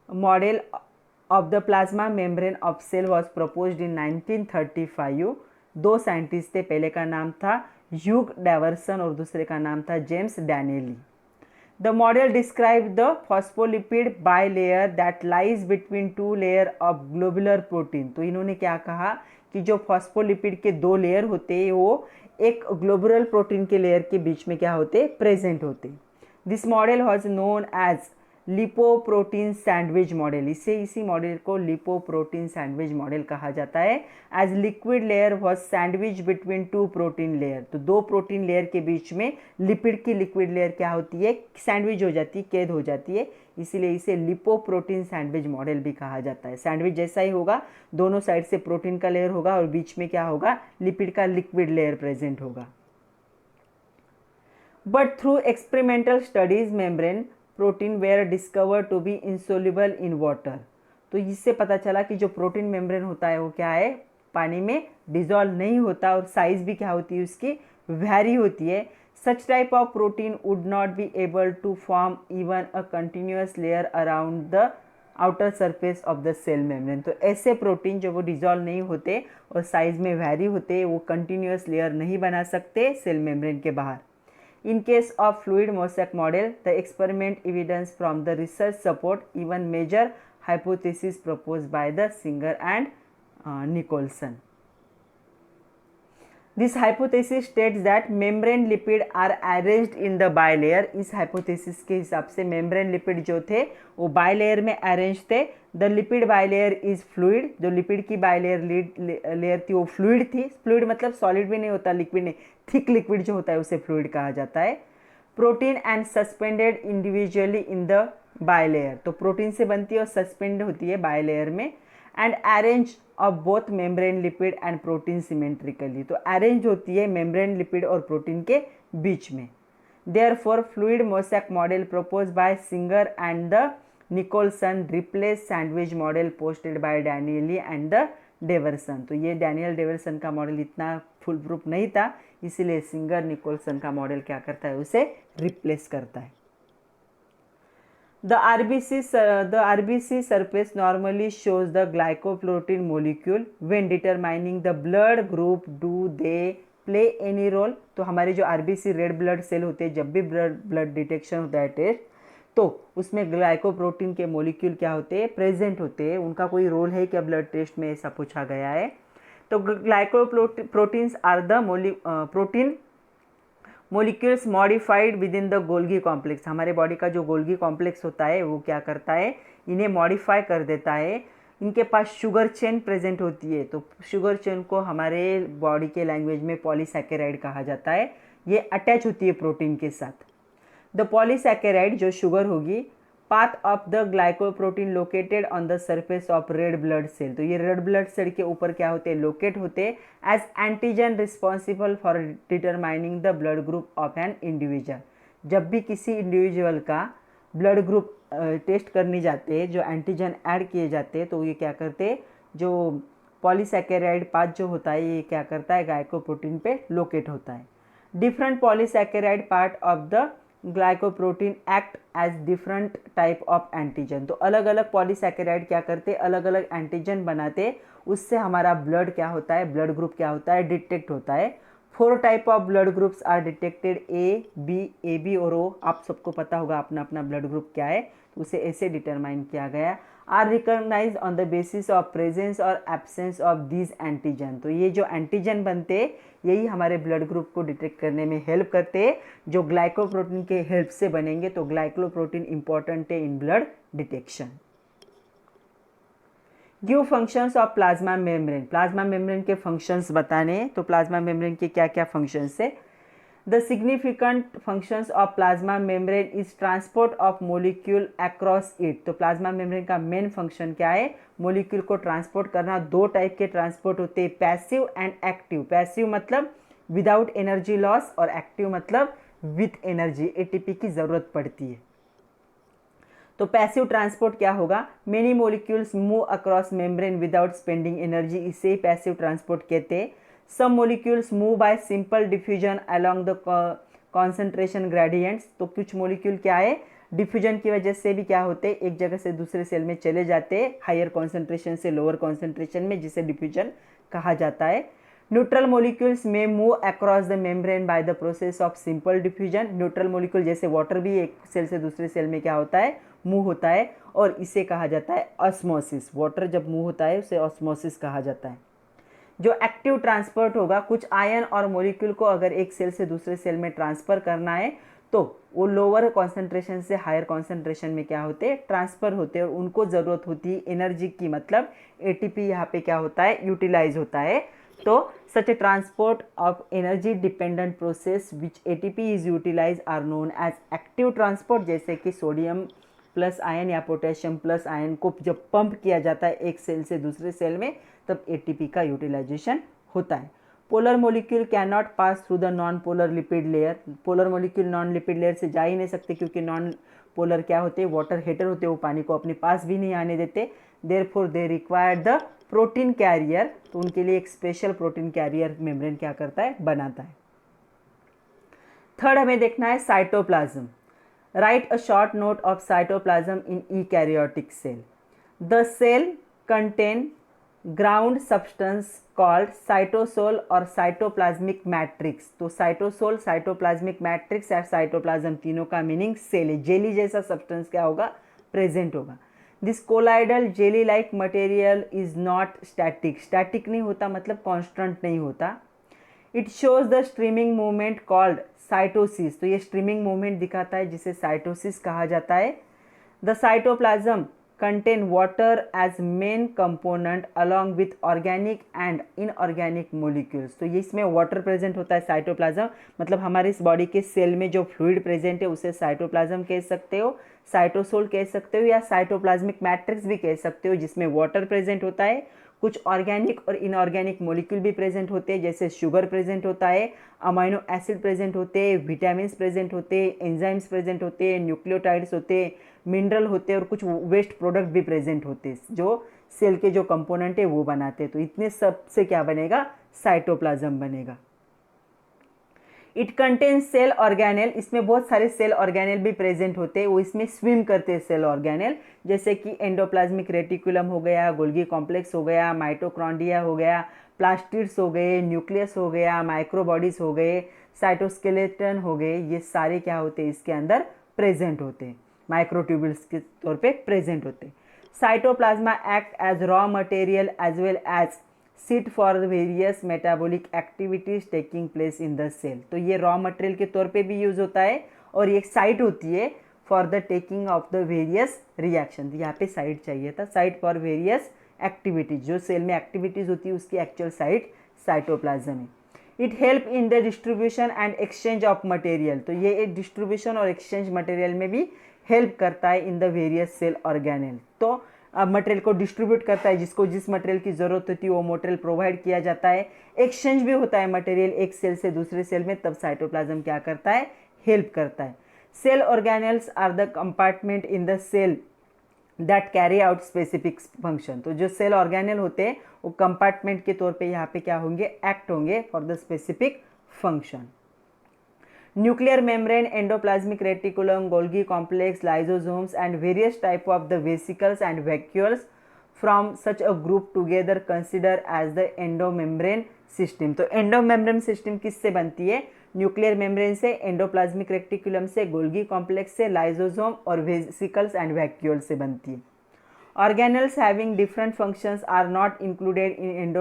model of the plasma membrane of cell was proposed in 1935। दो साइंटिस्ट थे, पहले का नाम था ह्यूग डैवर्सन और दूसरे का नाम था James Danielli. The model describe the phospholipid bilayer that lies between two layer of globular protein. तो इन्होंने क्या कहा कि जो फॉस्फोलिपिड के दो लेयर होते हैं वो एक ग्लोबुलर प्रोटीन के लेयर के बीच में क्या होते, प्रेजेंट होते। This model was known as lipoprotein sandwich model. इसी मॉडल को लिपोप्रोटीन सैंडविच मॉडल कहा जाता है। As liquid layer was sandwich between two protein layer. तो दो प्रोटीन लेयर के बीच में लिपिड की लिक्विड लेयर क्या होती है, सैंडविच हो जाती है, कैद हो जाती है, इसीलिए इसे लिपोप्रोटीन सैंडविच मॉडल भी कहा जाता है। सैंडविच जैसा ही होगा, दोनों साइड से प्रोटीन का लेयर होगा और बीच में क्या होगा, लिपिड का लिक्विड लेयर प्रेजेंट होगा। But through experimental studies membrane protein were discover to be insoluble in water. तो इससे पता चला कि जो प्रोटीन मेम्ब्रेन होता है वो क्या है, पानी में डिजॉल्व नहीं होता और साइज भी क्या होती है उसकी, वैरी होती है। Such type of protein would not be able to form even a continuous layer around the outer surface of the cell membrane. तो ऐसे प्रोटीन जो वो डिजॉल्व नहीं होते और साइज में वैरी होते, वो कंटिन्यूअस लेयर नहीं बना सकते सेल मेम्ब्रेन के बाहर। In case of fluid mosaic model, the experiment evidence from the research support even major hypothesis proposed by the Singer and Nicholson. This hypothesis states that membrane lipid are arranged in the bilayer. इस hypothesis के हिसाब से membrane lipid जो थे वो bilayer में arranged थे। The lipid bilayer is fluid। जो lipid की bilayer layer थी वो fluid थी। fluid मतलब solid भी नहीं होता, liquid नहीं, thick liquid जो होता है उसे fluid कहा जाता है। Protein and suspended individually in the bilayer। तो प्रोटीन से बनती है और सस्पेंड होती है बायलेयर में। And arrange of both membrane lipid and protein symmetrically. तो अरेंज होती है मेम्ब्रेन लिपिड और प्रोटीन के बीच में। Therefore fluid mosaic model propose by Singer and the Nicolson replace sandwich model posted by Danielli and the Davson. तो ये Daniel डेवर्सन का मॉडल इतना फुल प्रूफ नहीं था, इसीलिए सिंगर निकोलसन का मॉडल क्या करता है, उसे रिप्लेस करता है। The RBC surface normally shows the glycoprotein molecule when determining the blood group. Do they play any role? तो हमारे जो RBC रेड ब्लड सेल होते हैं, जब भी ब्लड डिटेक्शन होता है टेस्ट, तो उसमें ग्लाइकोप्रोटीन के मोलिक्यूल क्या होते हैं, प्रेजेंट होते हैं। उनका कोई रोल है क्या ब्लड टेस्ट में, ऐसा पूछा गया है। तो glycoproteins are the protein molecules modified within the Golgi complex. हमारे बॉडी का जो गोल्गी कॉम्प्लेक्स होता है वो क्या करता है, इन्हें मॉडिफाई कर देता है। इनके पास शुगर चेन प्रेजेंट होती है। तो शुगर चेन को हमारे बॉडी के लैंग्वेज में पॉलीसैकेराइड कहा जाता है। ये अटैच होती है प्रोटीन के साथ। द पॉलीसैकेराइड जो शुगर होगी, part of the glycoprotein located on the surface of red blood cell. तो ये रेड ब्लड सेल के ऊपर क्या होते हैं, लोकेट होते हैं as antigen responsible for determining the blood group of an individual. जब भी किसी इंडिविजुअल का ब्लड ग्रुप टेस्ट करने जाते हैं, जो एंटीजन ऐड किए जाते हैं, तो ये क्या करते हैं, जो पॉलीसैकेराइड पाथ जो होता है ये क्या करता है, ग्लाइकोप्रोटीन पे लोकेट होता है। Different polysaccharide part of the glycoprotein act as different type of antigen. तो अलग अलग पॉलीसैकेराइड क्या करते, अलग अलग एंटीजन बनाते, उससे हमारा ब्लड क्या होता है, ब्लड ग्रुप क्या होता है, डिटेक्ट होता है। 4 type of blood groups are detected, A B और ओ। आप सबको पता होगा अपना अपना ब्लड ग्रुप क्या है, तो उसे ऐसे डिटरमाइन किया गया। Are recognise on the basis of presence और एब्सेंस ऑफ दीज एंटीजन। तो ये जो एंटीजन बनते यही हमारे ब्लड ग्रुप को डिटेक्ट करने में हेल्प करते हैं, जो ग्लाइकोप्रोटीन के हेल्प से बनेंगे। तो ग्लाइकोप्रोटीन इंपॉर्टेंट है in blood detection. Give functions of plasma membrane. Plasma membrane के फंक्शंस बताने, तो प्लाज्मा मेम्ब्रेन के क्या क्या फंक्शंस है। The significant functions of plasma membrane is transport of molecule across it। तो प्लाज्मा मेम्ब्रेन का मेन फंक्शन क्या है, मोलिक्यूल को ट्रांसपोर्ट करना। 2 टाइप के ट्रांसपोर्ट होते हैं, पैसिव एंड एक्टिव। पैसिव मतलब विदाउट एनर्जी लॉस और एक्टिव मतलब विथ एनर्जी, एटीपी की ज़रूरत पड़ती है। तो पैसिव ट्रांसपोर्ट क्या होगा, many molecules move across membrane without spending energy, इसे ही पैसिव ट्रांसपोर्ट कहते हैं। Some molecules move by simple diffusion along the concentration gradients। तो कुछ मोलिक्यूल क्या है, डिफ्यूजन की वजह से भी क्या होते हैं, एक जगह से दूसरे सेल में चले जाते हैं, हायर कॉन्सेंट्रेशन से लोअर कॉन्सेंट्रेशन में, जिसे डिफ्यूजन कहा जाता है। न्यूट्रल मोलिक्यूल्स में move across the membrane by the process of simple diffusion. Neutral molecule जैसे वाटर भी एक सेल से दूसरे सेल में क्या होता है, मूव होता है, और इसे कहा जाता है ऑस्मोसिस। वाटर जब मूव होता है उसे ऑस्मोसिस कहा जाता है। जो एक्टिव ट्रांसपोर्ट होगा, कुछ आयन और मोलिक्यूल को अगर एक सेल से दूसरे सेल में ट्रांसफ़र करना है तो वो लोअर कॉन्सेंट्रेशन से हायर कॉन्सेंट्रेशन में क्या होते हैं, ट्रांसफ़र होते हैं, और उनको ज़रूरत होती है एनर्जी की, मतलब एटीपी यहाँ पे क्या होता है, यूटिलाइज होता है। तो such a transport of energy dependent process which ATP is utilise are known as active transport. जैसे कि सोडियम प्लस आयन या पोटेशियम प्लस आयन को जब पंप किया जाता है एक सेल से दूसरे सेल में, तब एटीपी का यूटिलाइजेशन होता है। Polar molecule can not pass through the non polar lipid layer. Polar molecule non lipid layer से जा ही नहीं सकते, क्योंकि नॉन पोलर क्या होते हैं, वाटर हेटर होते हैं, वो पानी को अपने पास भी नहीं आने देते। Therefore they require the protein carrier, तो उनके लिए एक स्पेशल प्रोटीन कैरियर मेम्ब्रेन क्या करता है, बनाता है। थर्ड हमें देखना है cytoplasm. Write a short note of cytoplasm in eukaryotic cell. The cell contain ground substance called cytosol और साइटोप्लाज्मिक मैट्रिक्स। तो साइटोसोल, साइटोप्लाज्मिक मैट्रिक्स या साइटोप्लाज्म, तीनों का मीनिंग सेल है। जेली जैसा सब्सटेंस क्या होगा, प्रेजेंट होगा। This colloidal jelly like material is not static. Static नहीं होता मतलब कॉन्स्टेंट नहीं होता। It shows the streaming movement called cyclosis. तो ये स्ट्रीमिंग मूवमेंट दिखाता है जिसे साइटोसिस कहा जाता है। The cytoplasm contain water as main component along with organic and inorganic molecules। तो ये इसमें वाटर प्रेजेंट होता है साइटोप्लाज्म, मतलब हमारे इस बॉडी के सेल में जो फ्लूइड प्रेजेंट है उसे साइटोप्लाज्म कह सकते हो, साइटोसोल कह सकते हो, या साइटोप्लाज्मिक मैट्रिक्स भी कह सकते हो, जिसमें वाटर प्रेजेंट होता है। कुछ ऑर्गेनिक और इनऑर्गेनिक मोलिक्यूल भी प्रेजेंट होते हैं, जैसे शुगर प्रेजेंट होता है, अमाइनो एसिड प्रेजेंट होते हैं, विटामिन प्रेजेंट होते हैं, एंजाइम्स प्रेजेंट होते हैं, न्यूक्लियोटाइड्स होते हैं, मिनरल होते हैं, और कुछ वेस्ट प्रोडक्ट भी प्रेजेंट होते हैं जो सेल के जो कंपोनेंट है वो बनाते हैं। तो इतने सब से क्या बनेगा, साइटोप्लाज्म बनेगा। It contains cell organelle. इसमें बहुत सारे सेल ऑर्गेनेल भी प्रेजेंट होते हैं, वो इसमें स्विम करते हैं सेल ऑर्गेनेल, जैसे कि एंडोप्लाज्मिक रेटिकुलम हो गया, गोल्गी कॉम्प्लेक्स हो गया, माइटोकॉन्ड्रिया हो गया, प्लास्टिड्स हो गए, न्यूक्लियस हो गया, माइक्रोबॉडीज हो गए, साइटोस्केलेटन हो गए। ये सारे क्या होते हैं, इसके अंदर प्रेजेंट होते हैं, माइक्रोट्यूब्यूल्स के तौर पे प्रेजेंट होते हैं। Cytoplasm act as raw material as well as seat for the various metabolic activities taking place in the cell. तो ये रॉ मटेरियल के तौर पे भी यूज होता है, और ये साइट होती है for the taking of the various reaction. यहाँ पे साइट चाहिए था, साइट फॉर वेरियस एक्टिविटीज, जो सेल में एक्टिविटीज होती है उसकी एक्चुअल साइट साइटोप्लाज्म है। It help in the distribution and exchange of material. तो ये एक डिस्ट्रीब्यूशन और एक्सचेंज मटेरियल में भी हेल्प करता है in the various cell organelle. तो मटेरियल को डिस्ट्रीब्यूट करता है, जिसको जिस मटेरियल की जरूरत होती है वो मटेरियल प्रोवाइड किया जाता है। एक्सचेंज भी होता है मटेरियल एक सेल से दूसरे सेल में, तब साइटोप्लाज्म क्या करता है, हेल्प करता है। Cell organelles are the compartment in the cell that carry out specific function. तो जो सेल ऑर्गेनेल होते हैं वो कंपार्टमेंट के तौर पे यहाँ पे क्या होंगे, एक्ट होंगे for the specific function. Nuclear membrane, endoplasmic reticulum, Golgi complex, lysosomes and various type of the vesicles and vacuoles from such a group together consider as the endomembrane system. तो endomembrane system किससे बनती है, nuclear membrane से, endoplasmic reticulum से, Golgi complex से, lysosome और vesicles and vacuoles से बनती है। Organelles having different functions are not included in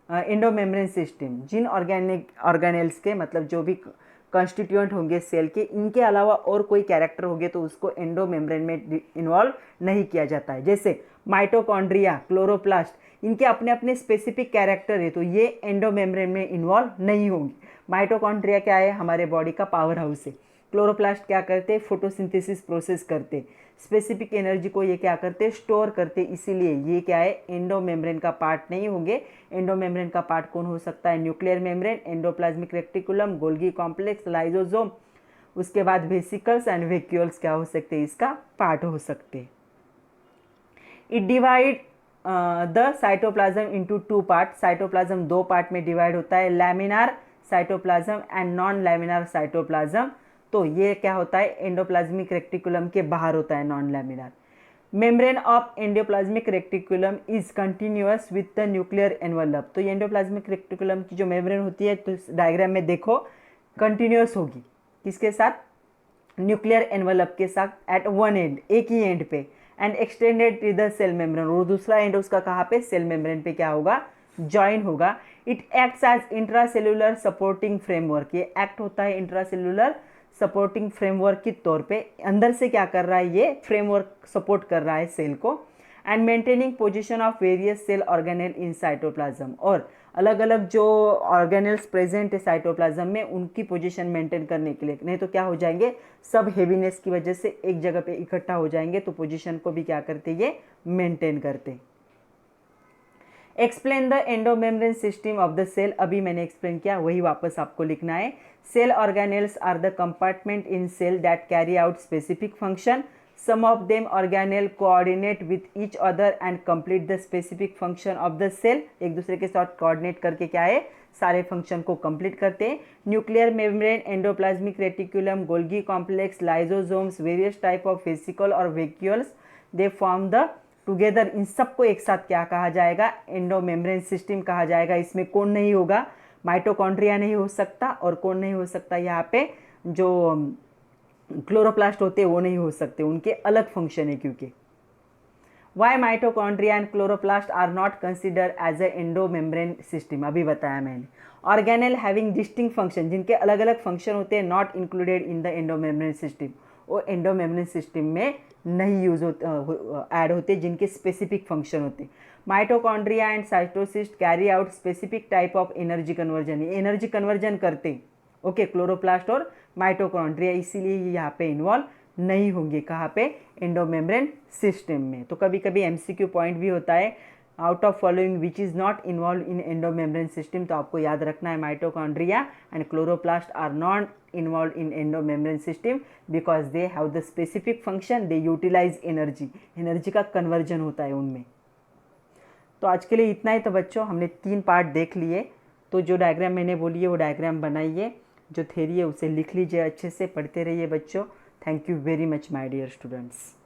endomembrane system. जिन ऑर्गेनेल्स के मतलब जो भी कॉन्स्टिट्यूएंट होंगे सेल के, इनके अलावा और कोई कैरेक्टर होंगे तो उसको एंडोमेम्ब्रेन में इन्वॉल्व नहीं किया जाता है। जैसे माइटोकॉन्ड्रिया, क्लोरोप्लास्ट, इनके अपने अपने स्पेसिफिक कैरेक्टर है, तो ये एंडोमेम्ब्रेन में इन्वॉल्व नहीं होंगे। माइटोकॉन्ड्रिया क्या है, हमारे बॉडी का पावर हाउस है। क्लोरोप्लास्ट क्या करते हैं, फोटोसिंथेसिस प्रोसेस करते, स्पेसिफिक एनर्जी को ये क्या करते, स्टोर करते, इसीलिए ये क्या है, एंडोमेम्ब्रेन का पार्ट नहीं होंगे। एंडोमेम्ब्रेन का पार्ट कौन हो सकता है, nuclear membrane, endoplasmic reticulum, Golgi complex, lysosome, उसके बाद वेसिकल्स एंड वैक्यूल्स क्या हो सकते हैं, इसका पार्ट हो सकते हैं। It divide the cytoplasm into two part. Cytoplasm दो पार्ट में डिवाइड होता है, laminar cytoplasm and non laminar cytoplasm. तो ये क्या होता है, एंडोप्लाज्मिक रेटिकुलम के बाहर होता है non laminar. Membrane of endoplasmic reticulum is continuous with the nuclear envelope. तो ये एंडोप्लाज्मिक रेक्टिकुलम की जो मेम्ब्रेन होती है, तो इस डायग्राम में देखो कंटिन्यूअस होगी किसके साथ, न्यूक्लियर एनवलप के साथ, एट वन एंड, एक ही एंड पे, end extended to the cell membrane, और दूसरा एंड उसका कहाँ पे, सेल मेम्ब्रेन पे क्या होगा, ज्वाइन होगा। It acts as intracellular supporting framework, ये एक्ट होता है इंट्रासेलुलर सपोर्टिंग फ्रेमवर्क के तौर पे, अंदर से क्या कर रहा है, ये फ्रेमवर्क सपोर्ट कर रहा है सेल को, and maintaining position of various cell organelle in cytoplasm, और अलग अलग जो ऑर्गेनेल्स प्रेजेंट है साइटोप्लाज्म में उनकी पोजीशन मेंटेन करने के लिए, नहीं तो क्या हो जाएंगे, सब हेवीनेस की वजह से एक जगह पे इकट्ठा हो जाएंगे, तो पोजीशन को भी क्या करते, ये मेंटेन करते। Explain the endomembrane system of the cell, अभी मैंने एक्सप्लेन किया, वही वापस आपको लिखना है। Cell organelles are the compartment in cell that carry out specific function, some of them organelle coordinate with each other and complete the specific function of the cell, एक दूसरे के साथ कोऑर्डिनेट करके क्या है, सारे फंक्शन को कंप्लीट करते हैं। Nuclear membrane, endoplasmic reticulum, Golgi complex, lysosomes, various type of vesicle और vacuoles, they form the together, इन सबको एक साथ क्या कहा जाएगा, एंडोमेम्ब्रेन सिस्टम कहा जाएगा। इसमें कौन नहीं होगा, माइटोकॉन्ड्रिया नहीं हो सकता, और कौन नहीं हो सकता, यहाँ पे जो क्लोरोप्लास्ट होते हैं वो नहीं हो सकते, उनके अलग फंक्शन है। क्योंकि why mitochondria and chloroplast are not consider as a endomembrane system, अभी बताया मैंने। ऑर्गेनेल हैविंग डिस्टिंक्ट फंक्शन, जिनके अलग अलग फंक्शन होते हैं, not included in the endomembrane system, वो एंडोमेम्ब्रेन सिस्टम में नहीं यूज ऐड होते, जिनके स्पेसिफिक फंक्शन होते। Mitochondria and cytocyst carry out specific type of energy conversion, energy conversion करते, ओके, क्लोरोप्लास्ट और माइटोकॉन्ड्रिया, इसीलिए यहाँ पे इन्वॉल्व नहीं होंगे, कहाँ पे, एंडोमेम्ब्रेन सिस्टम में। तो कभी कभी एमसीक्यू पॉइंट भी होता है, out of following which is not involve in endomembrane system, तो आपको याद रखना है mitochondria and chloroplast are not involve in endomembrane system because they have the specific function, they utilise energy, energy का conversion होता है उनमें। तो आज के लिए इतना ही। तो बच्चों हमने 3 पार्ट देख लिए, तो जो डायग्राम मैंने बोली है वो डायग्राम बनाइए, जो थ्योरी है उसे लिख लीजिए, अच्छे से पढ़ते रहिए बच्चों। Thank you very much my dear students.